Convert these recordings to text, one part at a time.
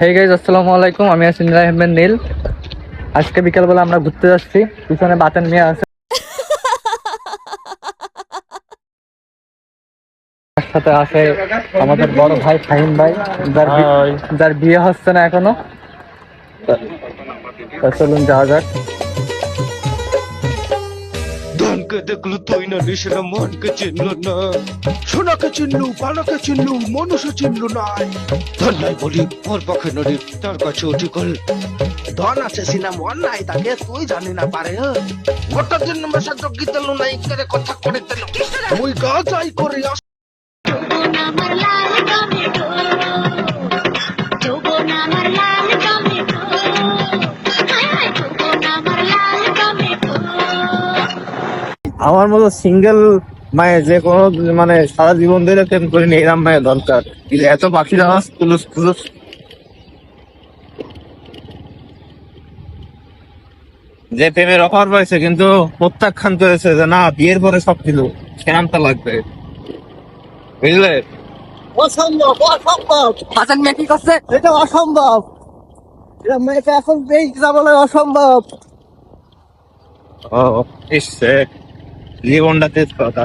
Hey guys, আসসালামু আলাইকুম। আমি আছি নীল আহমেদ নীল। আজকে বিকালবেলা আমরা ঘুরতে যাচ্ছি। পিছনে বাতেন মিয়া আছে, তার সাথে আছে আমাদের বড় ভাই ফাহিম ভাই, যার বিয়ে হচ্ছে না এখনো। চলুন যাওয়া যাক। ধনকে দেখলু তুই না, নিশানা মনকে চিনল না, সোনাকে চিনলু, পানাকে চিনলু, মানুষ চিনলু নাই। ধন নাই বলি ওর পক্ষে নদী, তার কাছে অটিকল। ধন আছে সিনা মন নাই তাকে তুই জানি না পারে গোটার জন্য মেশা যোগ্য দিল নাই করে কথা করে দিল মুই গা যাই করে আমার মতো সিঙ্গেল মায়ের যে কোনো মানে সারা জীবন ধরে প্রেম করিনি, এরম মায়ের দরকার। এত পাখির আওয়াজ তুলুস তুলুস। যে প্রেমের অফার পাইছে কিন্তু প্রত্যাখ্যান করেছে যে না, বিয়ের পরে সব কিছু সেরামটা লাগবে, বুঝলে? অসম্ভব, অসম্ভব। বাতেন মিয়া কি করছে? এটা অসম্ভব, এটা মেয়েকে এখন পেয়ে বলে অসম্ভব। ও এসছে জীবনটা তেজ কথা।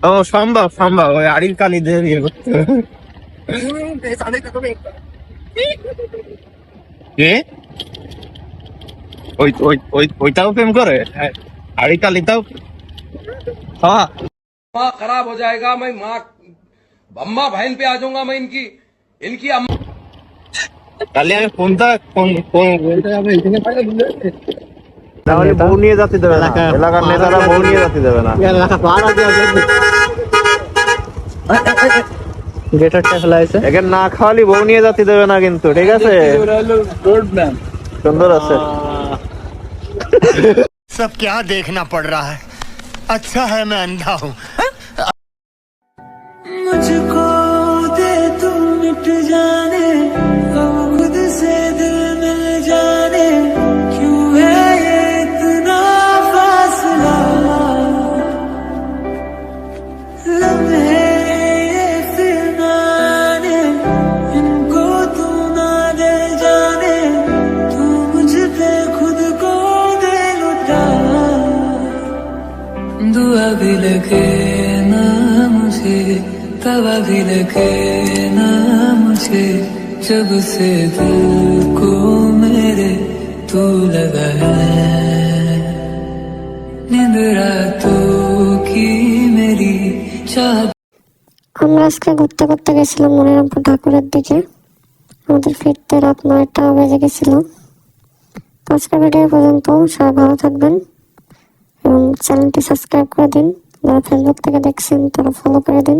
ও সম্ভব, সম্ভব। ওই আড়ির কালি দিয়ে বিয়ে করতে কে? ওইটাও প্রেম করে? আড়ি কালিটাও? হ্যাঁ, माँ खराब हो जाएगा। मैं माँ अम्मा बहन पे आ जाऊंगा। मैं इनकी इनकी अम्मा কালি আমি ফোনটা তাহলে বউ নিয়ে যাতে দেবে না, এলাকার নেতারা বউ নিয়ে যাতে দেবে না। গেটারটা ফেলাইছে, একে না খাওয়ালি বউ নিয়ে যাতে দেবে না কিন্তু, ঠিক আছে? সুন্দর আছে। सब क्या देखना पड़ रहा है। अच्छा है मैं अंधा हूँ। मुझको दे तू मिट जाने, हम खुद से दिल मिल जाने, क्यों है ये इतना फासला, लम्हे ये फिरनाने, इनको तू ना दे जाने, तू मुझ पे खुद को दे लुटा। दुआ भी लगे ना मुझे, तवा भी लगे ना मुझे, जब से दिल को मेरे तू लगा है, नींद रातों की मेरी चाह। আমরা আজকে ঘুরতে করতে গেছিলাম মনিরামপুর ঠাকুরের দিকে। আমাদের ফিরতে রাত 9টা বেজে গেছিল। আজকের ভিডিও পর্যন্ত। সবাই ভালো থাকবেন এবং চ্যানেলটি সাবস্ক্রাইব করে দিন। যারা ফেসবুক থেকে দেখছেন তারা ফলো করে দিন।